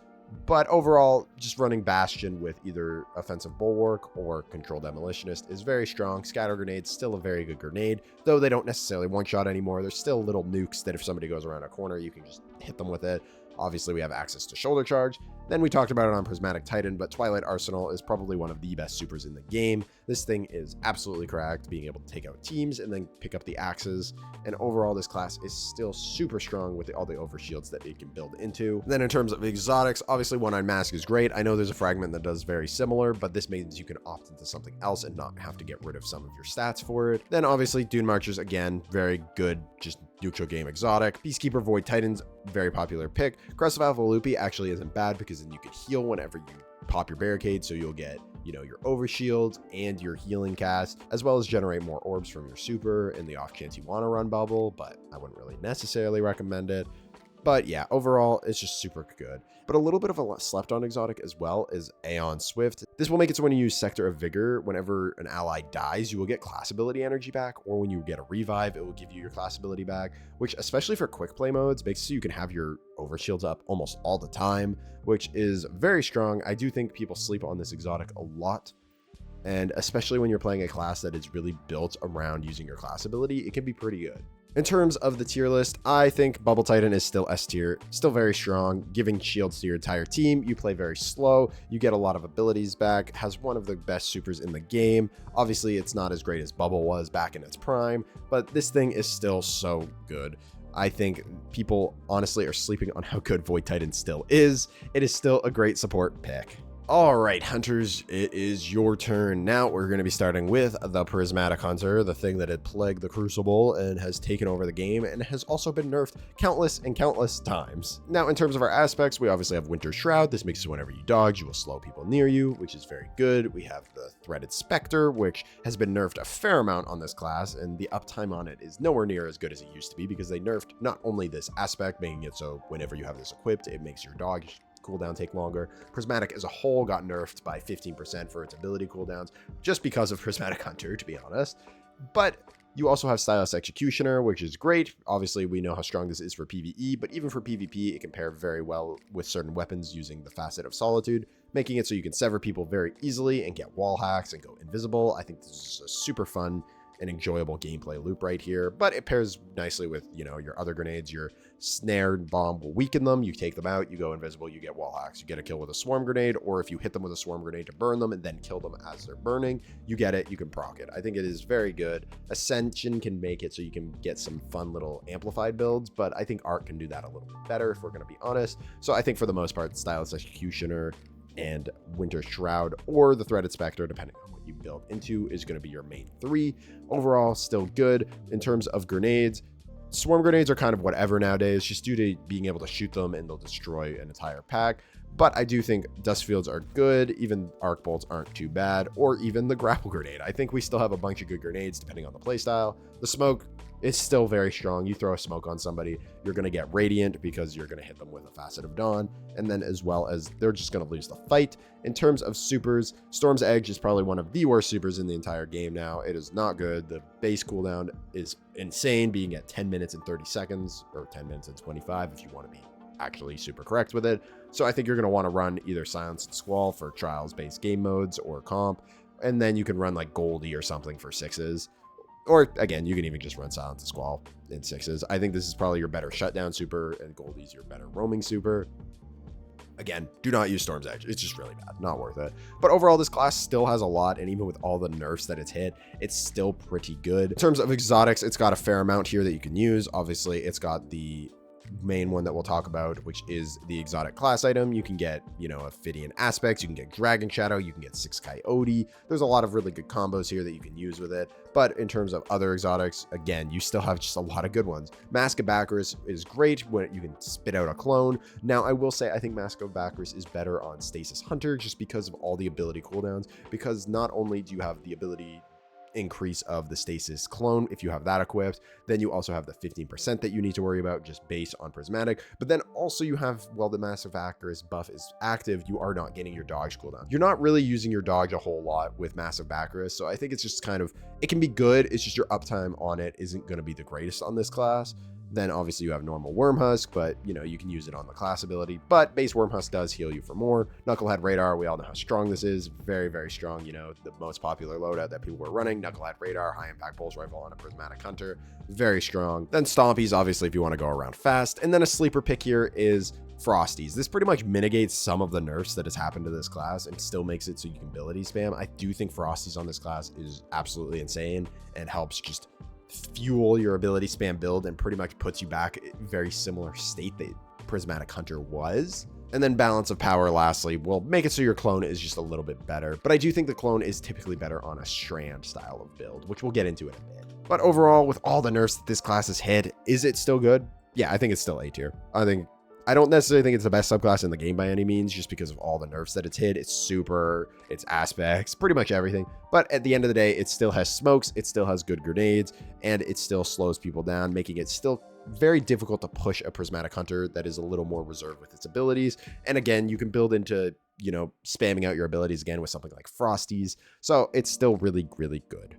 But overall, just running Bastion with either Offensive Bulwark or Control Demolitionist is very strong. Scatter Grenade's still a very good grenade, though they don't necessarily one-shot anymore. There's still little nukes that if somebody goes around a corner, you can just hit them with it. Obviously, we have access to Shoulder Charge. Then we talked about it on Prismatic Titan, but Twilight Arsenal is probably one of the best supers in the game. This thing is absolutely cracked, being able to take out teams and then pick up the axes. And overall, this class is still super strong with all the overshields that it can build into. Then in terms of exotics, obviously One-Eyed Mask is great. I know there's a fragment that does very similar, but this means you can opt into something else and not have to get rid of some of your stats for it. Then obviously Dune Marchers, again, very good, just neutral game exotic. Peacekeeper Void Titans, very popular pick. Crest of Alpha Lupi actually isn't bad because then you can heal whenever you pop your barricade, so you'll get, you know, your overshield and your healing cast, as well as generate more orbs from your super in the off chance you want to run bubble, but I wouldn't really necessarily recommend it. But yeah, overall, it's just super good. But a little bit of a slept on exotic as well is Aeon Swift. This will make it so when you use Sector of Vigor, whenever an ally dies, you will get class ability energy back, or when you get a revive, it will give you your class ability back, which especially for quick play modes makes it so you can have your overshields up almost all the time, which is very strong. I do think people sleep on this exotic a lot. And especially when you're playing a class that is really built around using your class ability, it can be pretty good. In terms of the tier list, I think Bubble Titan is still S tier, still very strong, giving shields to your entire team. You play very slow, you get a lot of abilities back, has one of the best supers in the game. Obviously, it's not as great as Bubble was back in its prime, but this thing is still so good. I think people honestly are sleeping on how good Void Titan still is. It is still a great support pick. All right, hunters, it is your turn. Now we're going to be starting with the Prismatic Hunter, the thing that had plagued the Crucible and has taken over the game and has also been nerfed countless and countless times. Now, in terms of our aspects, we obviously have Winter Shroud. This makes it so whenever you dodge, you will slow people near you, which is very good. We have the Threaded Spectre, which has been nerfed a fair amount on this class, and the uptime on it is nowhere near as good as it used to be because they nerfed not only this aspect, making it so whenever you have this equipped, it makes your dodge cooldown take longer. Prismatic as a whole got nerfed by 15% for its ability cooldowns just because of Prismatic Hunter, to be honest. But You also have Stasis Executioner, which is great. Obviously, we know how strong this is for PvE, but even for PvP, it can pair very well with certain weapons using the Facet of Solitude, making it so you can sever people very easily and get wall hacks and go invisible. I think this is a super fun and enjoyable gameplay loop right here, but it pairs nicely with, your other grenades. Your snare bomb will weaken them. You take them out, you go invisible, you get wall hacks. You get a kill with a swarm grenade, or if you hit them with a swarm grenade to burn them and then kill them as they're burning, you get it, you can proc it. I think it is very good. Ascension can make it so you can get some fun little amplified builds, but I think Art can do that a little bit better if we're going to be honest. So I think for the most part, Stasis Executioner and Winter Shroud or the Threaded Spectre, depending on what you build into, is going to be your main three. Overall, still good. In terms of grenades, swarm grenades are kind of whatever nowadays, just due to being able to shoot them and they'll destroy an entire pack. But I do think dust fields are good. Even arc bolts aren't too bad, or even the grapple grenade. I think we still have a bunch of good grenades depending on the playstyle. The smoke is still very strong. You throw a smoke on somebody, you're going to get radiant because you're going to hit them with a Facet of Dawn, and then as well as they're just going to lose the fight. In terms of supers, Storm's Edge is probably one of the worst supers in the entire game now. It is not good. The base cooldown is insane, being at 10 minutes and 30 seconds, or 10 minutes and 25 if you want to be actually super correct with it. So I think you're going to want to run either Silence and Squall for trials-based game modes or comp, and then you can run like Goldie or something for 6s. Or again, you can even just run Silence and Squall in 6s. I think this is probably your better shutdown super, and Goldie's your better roaming super. Again, do not use Storm's Edge. It's just really bad. Not worth it. But overall, this class still has a lot, and even with all the nerfs that it's hit, it's still pretty good. In terms of exotics, it's got a fair amount here that you can use. Obviously, it's got the main one that we'll talk about, which is the exotic class item. You can get, Ophidian Aspects, you can get Dragon Shadow, you can get 6 Coyote. There's a lot of really good combos here that you can use with it. But in terms of other exotics, again, you still have just a lot of good ones. Mask of Bacchus is great when you can spit out a clone. Now, I will say I think Mask of Bacchus is better on Stasis Hunter just because of all the ability cooldowns, because not only do you have the ability increase of the Stasis clone if you have that equipped, then you also have the 15% that you need to worry about just based on Prismatic, but then also you have, while the Massive Bacchus buff is active, you are not getting your dodge cooldown. You're not really using your dodge a whole lot with Massive Bacchus, so I think it's just kind of, it can be good, it's just your uptime on it isn't going to be the greatest on this class. Then obviously you have normal Wormhusk, but you can use it on the class ability, but base Wormhusk does heal you for more. Knucklehead Radar, we all know how strong this is. Very, very strong. The most popular loadout that people were running, Knucklehead Radar, high impact pulse rifle on a Prismatic Hunter. Very strong. Then Stompies, obviously, if you want to go around fast. And then a sleeper pick here is Frosties. This pretty much mitigates some of the nerfs that has happened to this class and still makes it so you can ability spam. I do think Frosties on this class is absolutely insane and helps just fuel your ability spam build and pretty much puts you back in very similar state that Prismatic Hunter was. And then Balance of Power, lastly, will make it so your clone is just a little bit better. But I do think the clone is typically better on a Strand style of build, which we'll get into in a bit. But overall, with all the nerfs that this class has hit, is it still good? Yeah, I think it's still A tier. I don't necessarily think it's the best subclass in the game by any means, just because of all the nerfs that it's hit. It's super, its aspects, pretty much everything. But at the end of the day, it still has smokes, it still has good grenades, and it still slows people down, making it still very difficult to push a Prismatic Hunter that is a little more reserved with its abilities. And again, you can build into, spamming out your abilities again with something like Frosties. So it's still really, really good.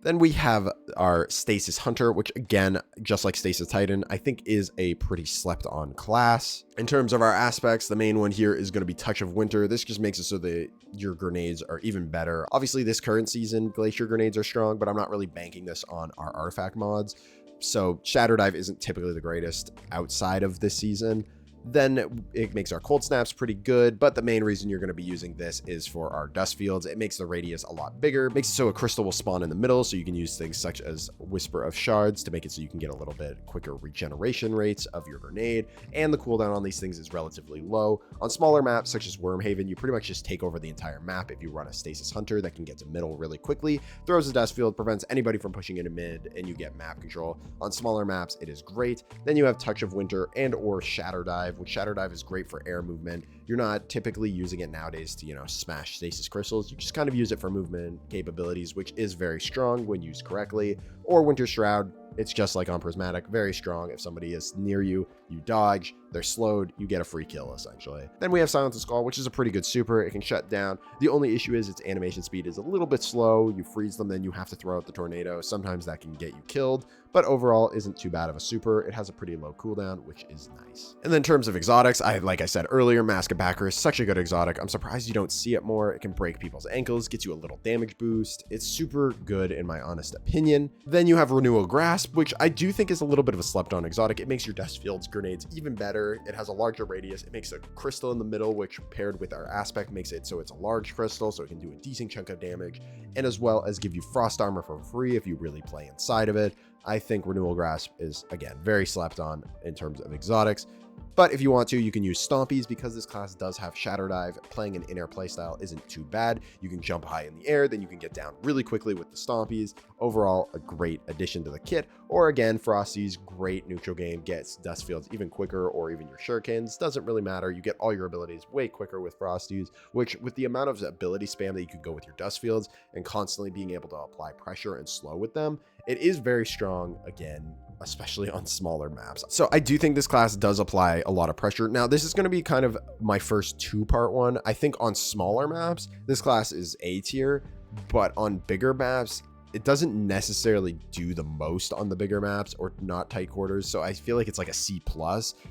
Then we have our Stasis Hunter, which again, just like Stasis Titan, I think is a pretty slept on class. In terms of our aspects, the main one here is going to be Touch of Winter. This just makes it so that your grenades are even better. Obviously, this current season, Glacier grenades are strong, but I'm not really banking this on our artifact mods. So Shatter Dive isn't typically the greatest outside of this season. Then it makes our cold snaps pretty good, but the main reason you're going to be using this is for our dust fields. It makes the radius a lot bigger, makes it so a crystal will spawn in the middle, so you can use things such as Whisper of Shards to make it so you can get a little bit quicker regeneration rates of your grenade, and the cooldown on these things is relatively low. On smaller maps such as Wormhaven, you pretty much just take over the entire map if you run a Stasis Hunter that can get to middle really quickly, throws a dust field, prevents anybody from pushing into mid, and you get map control. On smaller maps, it is great. Then you have Touch of Winter and or Shatter Dive, which Shatter Dive is great for air movement. You're not typically using it nowadays to, smash stasis crystals. You just kind of use it for movement capabilities, which is very strong when used correctly. Or Winter Shroud, it's just like on Prismatic, very strong. If somebody is near you, you dodge, they're slowed, you get a free kill essentially. Then we have Silence the Skull, which is a pretty good super. It can shut down. The only issue is its animation speed is a little bit slow. You freeze them, then you have to throw out the tornado. Sometimes that can get you killed, but overall isn't too bad of a super. It has a pretty low cooldown, which is nice. And then in terms of exotics, like I said earlier, Mask of Backer is such a good exotic. I'm surprised you don't see it more. It can break people's ankles, gets you a little damage boost. It's super good in my honest opinion. Then you have Renewal Grasp, which I do think is a little bit of a slept on exotic. It makes your Dust Fields grenades even better. It has a larger radius. It makes a crystal in the middle, which paired with our aspect makes it so it's a large crystal, so it can do a decent chunk of damage, and as well as give you frost armor for free if you really play inside of it. I think Renewal Grasp is, again, very slept on in terms of exotics. But if you want to, you can use Stompies because this class does have Shadow Dive. Playing an in-air playstyle isn't too bad. You can jump high in the air, then you can get down really quickly with the Stompies. Overall, a great addition to the kit. Or again, Frosty's great neutral game, gets Dust Fields even quicker, or even your Shurikens. Doesn't really matter. You get all your abilities way quicker with Frosties, which with the amount of ability spam that you could go with your Dust Fields and constantly being able to apply pressure and slow with them, it is very strong, again, especially on smaller maps. So I do think this class does apply a lot of pressure. Now, this is going to be kind of my first two-part one. I think on smaller maps, this class is A tier, but on bigger maps, it doesn't necessarily do the most on the bigger maps or not tight quarters. So I feel like it's like a C+.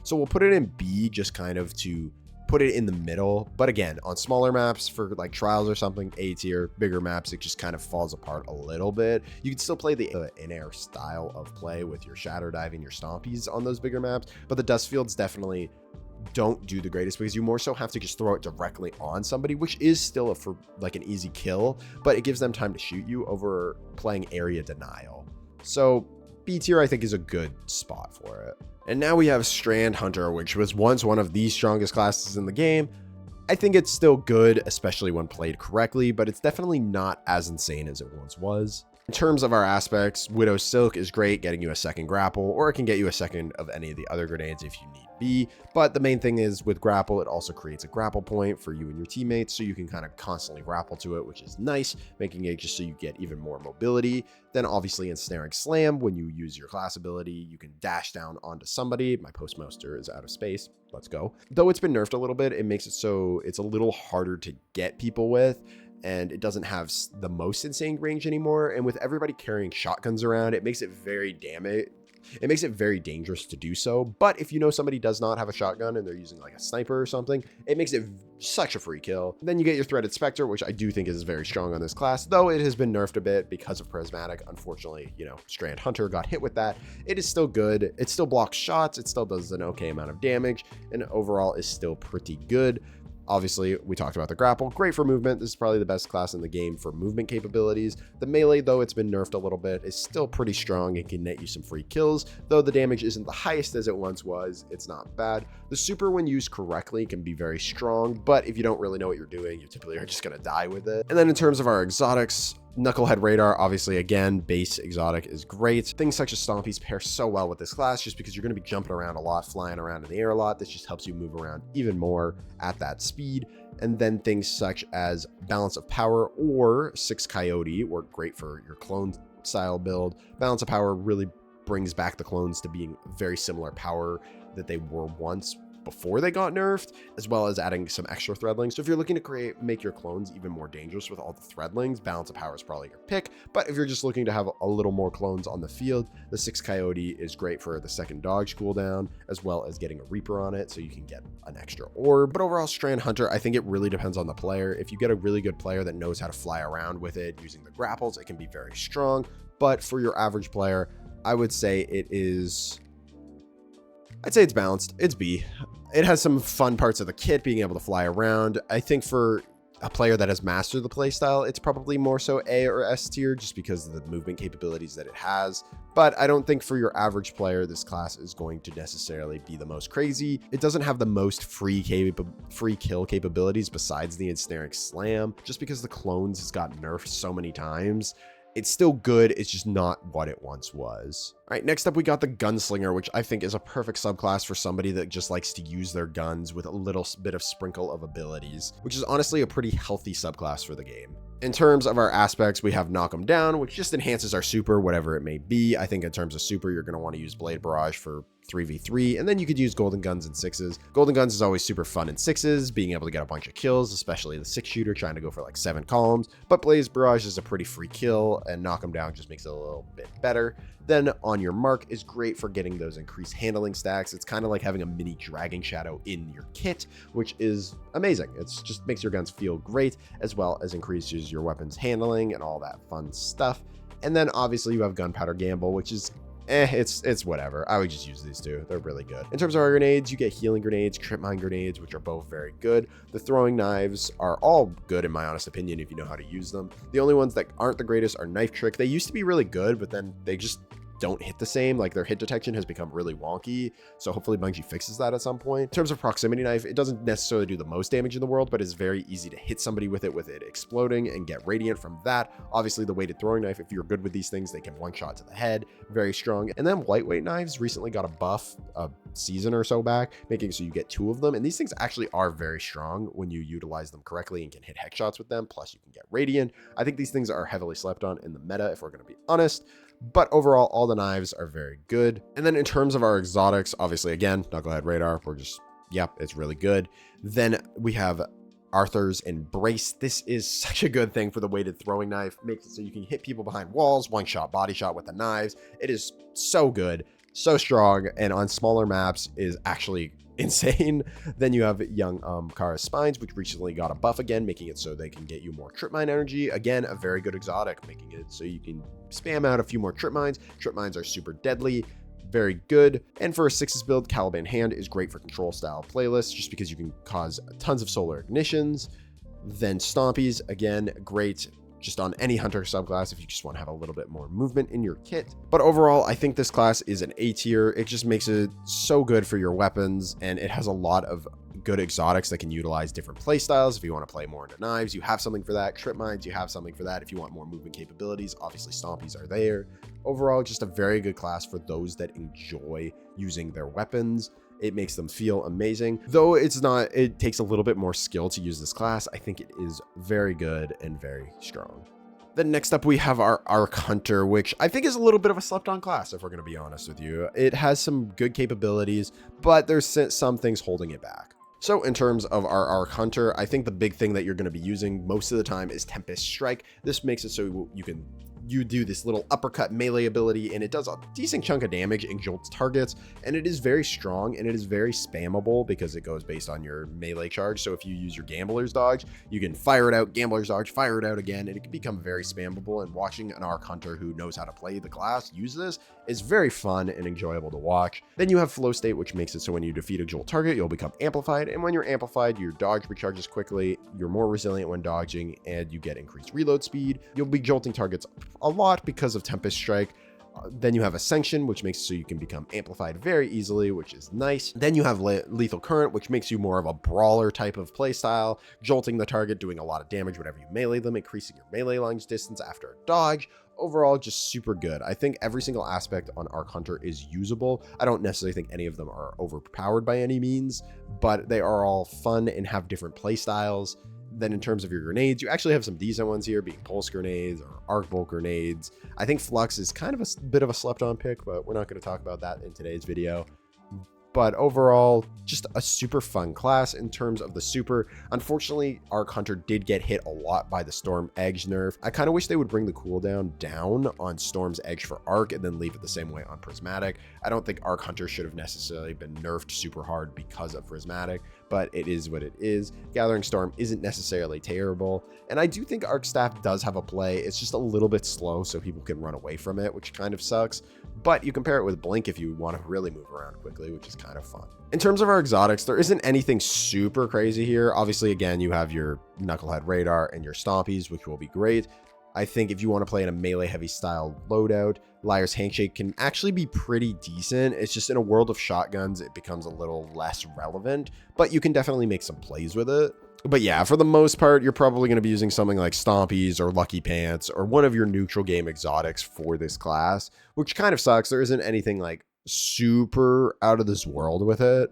So we'll put it in B just kind of to put it in the middle. But again, on smaller maps for like trials or something, A tier. Bigger maps, it just kind of falls apart a little bit. You can still play the in-air style of play with your Shadow Diving, your Stompies on those bigger maps, but the Dust Fields definitely don't do the greatest because you more so have to just throw it directly on somebody, which is still for like an easy kill, but it gives them time to shoot you over playing area denial. So B tier, I think, is a good spot for it. And now we have Strand Hunter, which was once one of the strongest classes in the game. I think it's still good, especially when played correctly, but it's definitely not as insane as it once was. In terms of our aspects, Widow's Silk is great, getting you a second grapple, or it can get you a second of any of the other grenades if you need be. But the main thing is with grapple, it also creates a grapple point for you and your teammates, so you can kind of constantly grapple to it, which is nice, making it just so you get even more mobility. Then obviously Ensnaring Slam, when you use your class ability, you can dash down onto somebody. My Postmaster is out of space. Let's go. Though it's been nerfed a little bit, it makes it so it's a little harder to get people with, and it doesn't have the most insane range anymore. And with everybody carrying shotguns around, it makes it very dangerous to do so. But if you know somebody does not have a shotgun and they're using like a sniper or something, it makes it such a free kill. Then you get your Threaded Spectre, which I do think is very strong on this class, though it has been nerfed a bit because of Prismatic. Unfortunately, you know, Strand Hunter got hit with that. It is still good. It still blocks shots. It still does an okay amount of damage, and overall is still pretty good. Obviously, we talked about the grapple. Great for movement. This is probably the best class in the game for movement capabilities. The melee, though it's been nerfed a little bit, is still pretty strong and can net you some free kills. Though the damage isn't the highest as it once was, it's not bad. The super, when used correctly, can be very strong, but if you don't really know what you're doing, you typically are just going to die with it. And then in terms of our exotics, Knucklehead Radar, obviously, again, base exotic is great. Things such as Stompies pair so well with this class just because you're going to be jumping around a lot, flying around in the air a lot. This just helps you move around even more at that speed. And then things such as Balance of Power or Six Coyote work great for your clone style build. Balance of Power really brings back the clones to being very similar power that they were once before they got nerfed, as well as adding some extra threadlings. So if you're looking to make your clones even more dangerous with all the threadlings, Balance of Power is probably your pick. But if you're just looking to have a little more clones on the field, the Six Coyote is great for the second dodge cooldown, as well as getting a Reaper on it, so you can get an extra orb. But overall, Strand Hunter, I think it really depends on the player. If you get a really good player that knows how to fly around with it using the grapples, it can be very strong. But for your average player, I would say it's balanced. It's B. It has some fun parts of the kit, being able to fly around. I think for a player that has mastered the playstyle, it's probably more so A or S tier just because of the movement capabilities that it has. But I don't think for your average player, this class is going to necessarily be the most crazy. It doesn't have the most free kill capabilities besides the Ensnaring Slam, just because the clones has got nerfed so many times. It's still good, it's just not what it once was. All right, next up we got the Gunslinger, which I think is a perfect subclass for somebody that just likes to use their guns with a little bit of sprinkle of abilities, which is honestly a pretty healthy subclass for the game. In terms of our aspects, we have Knock 'em Down, which just enhances our super, whatever it may be. I think in terms of super, you're going to want to use Blade Barrage for 3v3, and then you could use Golden Guns in 6s. Golden Guns is always super fun in 6s, being able to get a bunch of kills, especially the 6-shooter trying to go for like 7 columns. But Blaze Barrage is a pretty free kill, and Knock 'em Down just makes it a little bit better. Then On Your Mark is great for getting those increased handling stacks. It's kind of like having a mini Dragon Shadow in your kit, which is amazing. It just makes your guns feel great, as well as increases your weapons handling and all that fun stuff. And then obviously you have Gunpowder Gamble, which is it's whatever. I would just use these two. They're really good. In terms of our grenades, you get healing grenades, trip mine grenades, which are both very good. The throwing knives are all good in my honest opinion if you know how to use them. The only ones that aren't the greatest are Knife Trick. They used to be really good, but then they just don't hit the same. Like their hit detection has become really wonky, so hopefully Bungie fixes that at some point. In terms of proximity knife, it doesn't necessarily do the most damage in the world, but it's very easy to hit somebody with it exploding and get radiant from that. Obviously the weighted throwing knife, if you're good with these things, they can one shot to the head, very strong. And then lightweight knives recently got a buff a season or so back, making it so you get 2 of them, and these things actually are very strong when you utilize them correctly and can hit hex shots with them, plus you can get radiant. I think these things are heavily slept on in the meta, if we're going to be honest. But overall, all the knives are very good. And then in terms of our exotics, obviously, again, Knucklehead Radar, we're just, yep, it's really good. Then we have Arthur's Embrace. This is such a good thing for the weighted throwing knife. Makes it so you can hit people behind walls, one shot, body shot with the knives. It is so good, so strong, and on smaller maps is actually insane. Then you have young Kara's Spines, which recently got a buff again, making it so they can get you more trip mine energy. Again, a very good exotic, making it so you can spam out a few more trip mines. Trip mines are super deadly, very good. And for a 6s build, Caliban Hand is great for control style playlists, just because you can cause tons of solar ignitions. Then Stompies, again, great just on any hunter subclass if you just want to have a little bit more movement in your kit. But overall, I think this class is an A tier. It just makes it so good for your weapons, and it has a lot of good exotics that can utilize different play styles. If you want to play more into knives, you have something for that. Trip mines, you have something for that. If you want more movement capabilities, obviously Stompies are there. Overall, just a very good class for those that enjoy using their weapons. It makes them feel amazing. Though it takes a little bit more skill to use this class, I think it is very good and very strong. Then next up, we have our Arc Hunter, which I think is a little bit of a slept-on class, if we're going to be honest with you. It has some good capabilities, but there's some things holding it back. So in terms of our Arc Hunter, I think the big thing that you're going to be using most of the time is Tempest Strike. This makes it so you do this little uppercut melee ability, and it does a decent chunk of damage and jolts targets, and it is very strong, and it is very spammable because it goes based on your melee charge. So if you use your Gambler's Dodge, you can fire it out, Gambler's Dodge, fire it out again, and it can become very spammable. And watching an Arc Hunter who knows how to play the class use this is very fun and enjoyable to watch. Then you have Flow State, which makes it so when you defeat a jolt target, you'll become amplified, and when you're amplified, your dodge recharges quickly, you're more resilient when dodging, and you get increased reload speed. You'll be jolting targets a lot because of Tempest Strike. Then you have Ascension, which makes it so you can become amplified very easily, which is nice. Then you have Lethal Current, which makes you more of a brawler type of playstyle, jolting the target, doing a lot of damage whenever you melee them, increasing your melee lunge distance after a dodge. Overall, just super good. I think every single aspect on Arc Hunter is usable. I don't necessarily think any of them are overpowered by any means, but they are all fun and have different play styles. Then in terms of your grenades, you actually have some decent ones here, being pulse grenades or arc bolt grenades. I think Flux is kind of a bit of a slept-on pick, but we're not going to talk about that in today's video. But overall, just a super fun class in terms of the super. Unfortunately, Arc Hunter did get hit a lot by the Storm Edge nerf. I kind of wish they would bring the cooldown down on Storm's Edge for Arc and then leave it the same way on Prismatic. I don't think Arc Hunter should have necessarily been nerfed super hard because of Prismatic, but it is what it is. Gathering Storm isn't necessarily terrible, and I do think Arc Staff does have a play. It's just a little bit slow, so people can run away from it, which kind of sucks. But you compare it with Blink if you want to really move around quickly, which is kind of fun. In terms of our exotics, there isn't anything super crazy here. Obviously, again, you have your Knucklehead Radar and your Stompies, which will be great. I think if you want to play in a melee heavy style loadout, Liar's Handshake can actually be pretty decent. It's just in a world of shotguns, it becomes a little less relevant, but you can definitely make some plays with it. But yeah, for the most part, you're probably going to be using something like Stompies or Lucky Pants or one of your neutral game exotics for this class, which kind of sucks. There isn't anything like super out of this world with it.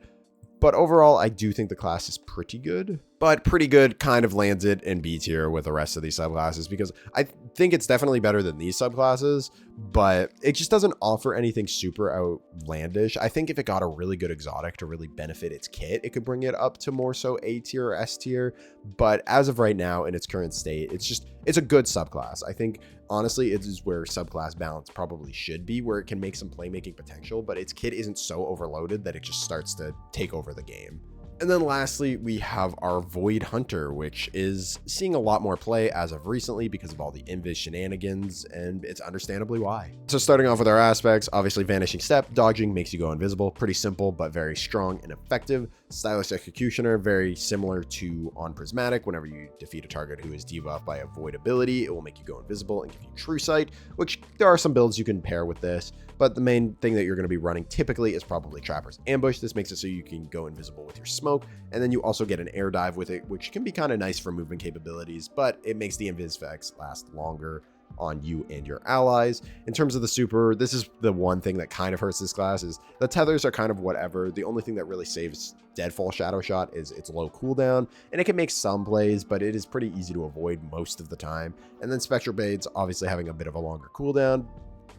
But overall, I do think the class is pretty good. But pretty good kind of lands it in B tier with the rest of these subclasses, because I think it's definitely better than these subclasses, but it just doesn't offer anything super outlandish. I think if it got a really good exotic to really benefit its kit, it could bring it up to more so A tier or S tier. But as of right now, in its current state, it's a good subclass. I think, honestly, it is where subclass balance probably should be, where it can make some playmaking potential, but its kit isn't so overloaded that it just starts to take over the game. And then lastly, we have our Void Hunter, which is seeing a lot more play as of recently because of all the invis shenanigans, and it's understandably why. So starting off with our aspects, obviously Vanishing Step, dodging makes you go invisible, pretty simple but very strong and effective. Stylish Executioner, very similar to on Prismatic. Whenever you defeat a target who is debuffed by a Void ability, it will make you go invisible and give you True Sight, which there are some builds you can pair with this, but the main thing that you're going to be running typically is probably Trapper's Ambush. This makes it so you can go invisible with your smoke, and then you also get an air dive with it, which can be kind of nice for movement capabilities, but it makes the invis effects last longer on you and your allies. In terms of the super, this is the one thing that kind of hurts this class, is the tethers are kind of whatever. The only thing that really saves Deadfall Shadow Shot is its low cooldown, and it can make some plays, but it is pretty easy to avoid most of the time. And then Spectral Blades, obviously having a bit of a longer cooldown,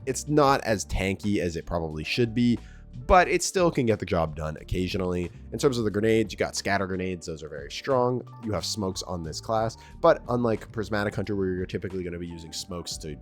it's not as tanky as it probably should be, but it still can get the job done occasionally. In terms of the grenades, you got scatter grenades. Those are very strong. You have smokes on this class, but unlike Prismatic Hunter, where you're typically going to be using smokes to,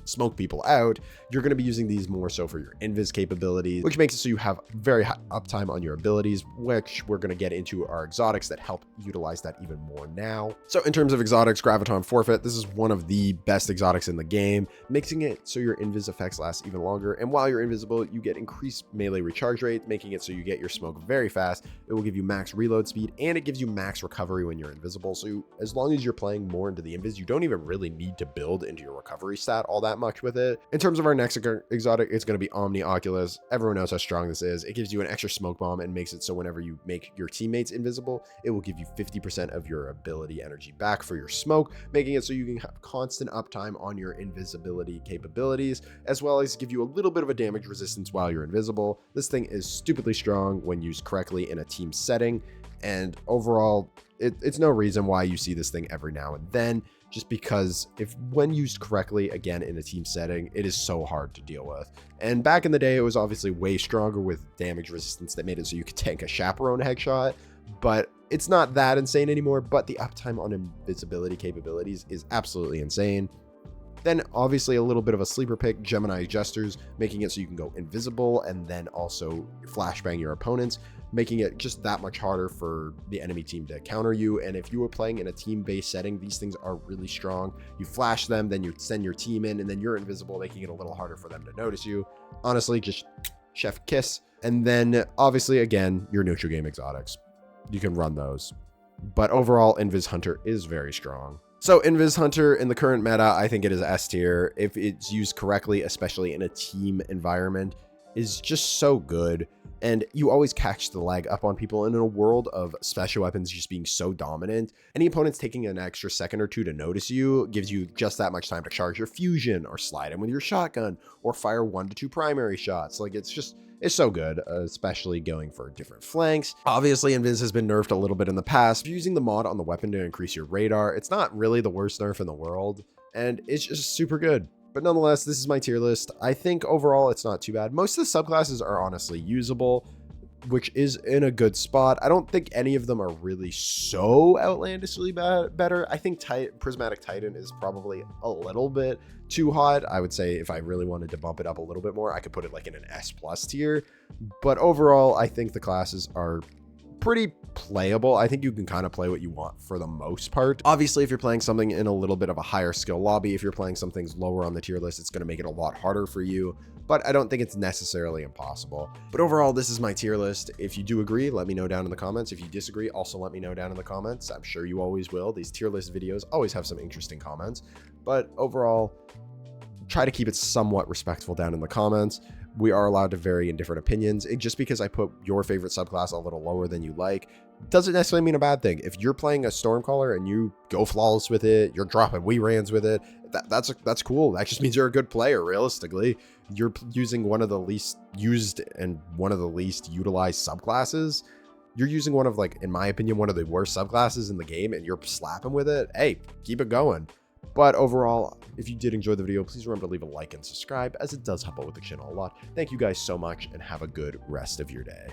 smoke people out, you're going to be using these more so for your invis capabilities, which makes it so you have very high uptime on your abilities, which we're going to get into our exotics that help utilize that even more now. So in terms of exotics, Graviton Forfeit, this is one of the best exotics in the game, making it so your invis effects last even longer, and while you're invisible, you get increased melee recharge rate, making it so you get your smoke very fast. It will give you max reload speed, and it gives you max recovery when you're invisible, so as long as you're playing more into the invis, you don't even really need to build into your recovery stat all that much with it. In terms of our next exotic, it's going to be Omni Oculus. Everyone knows how strong this is. It gives you an extra smoke bomb and makes it so whenever you make your teammates invisible, it will give you 50% of your ability energy back for your smoke, making it so you can have constant uptime on your invisibility capabilities, as well as give you a little bit of a damage resistance while you're invisible. This thing is stupidly strong when used correctly in a team setting, and overall, it's no reason why you see this thing every now and then, just because when used correctly, again, in a team setting, it is so hard to deal with. And back in the day, it was obviously way stronger with damage resistance that made it so you could tank a chaperone headshot, but it's not that insane anymore. But the uptime on invisibility capabilities is absolutely insane. Then obviously a little bit of a sleeper pick, Gemini Jesters, making it so you can go invisible and then also flashbang your opponents, making it just that much harder for the enemy team to counter you. And if you were playing in a team-based setting, these things are really strong. You flash them, then you send your team in, and then you're invisible, making it a little harder for them to notice you. Honestly, just chef kiss. And then obviously, again, your neutral game exotics. You can run those. But overall, Invis Hunter is very strong. So Invis Hunter in the current meta, I think it is S tier. If it's used correctly, especially in a team environment, is just so good. And you always catch the leg up on people. And in a world of special weapons just being so dominant, any opponent's taking an extra second or two to notice you gives you just that much time to charge your fusion or slide in with your shotgun or fire 1 to 2 primary shots. Like, it's so good, especially going for different flanks. Obviously, Invis has been nerfed a little bit in the past. Using the mod on the weapon to increase your radar, it's not really the worst nerf in the world, and it's just super good. But nonetheless, this is my tier list. I think overall it's not too bad. Most of the subclasses are honestly usable, which is in a good spot. I don't think any of them are really so outlandishly better. I think Prismatic Titan is probably a little bit too hot. I would say if I really wanted to bump it up a little bit more, I could put it like in an S+ tier. But overall, I think the classes are pretty playable. I think you can kind of play what you want for the most part. Obviously, if you're playing something in a little bit of a higher skill lobby, if you're playing some things lower on the tier list, it's going to make it a lot harder for you, but I don't think it's necessarily impossible. But overall, this is my tier list. If you do agree, let me know down in the comments. If you disagree, also let me know down in the comments. I'm sure you always will. These tier list videos always have some interesting comments, but overall, try to keep it somewhat respectful down in the comments. We are allowed to vary in different opinions. Just because I put your favorite subclass a little lower than you like, doesn't necessarily mean a bad thing. If you're playing a Stormcaller and you go flawless with it, you're dropping Weerans with it, that's cool. That just means you're a good player, realistically. You're using one of the least used and one of the least utilized subclasses. you're using one of, like, in my opinion, one of the worst subclasses in the game and you're slapping with it, hey, keep it going. But overall, if you did enjoy the video, please remember to leave a like and subscribe, as it does help out with the channel a lot. Thank you guys so much, and have a good rest of your day.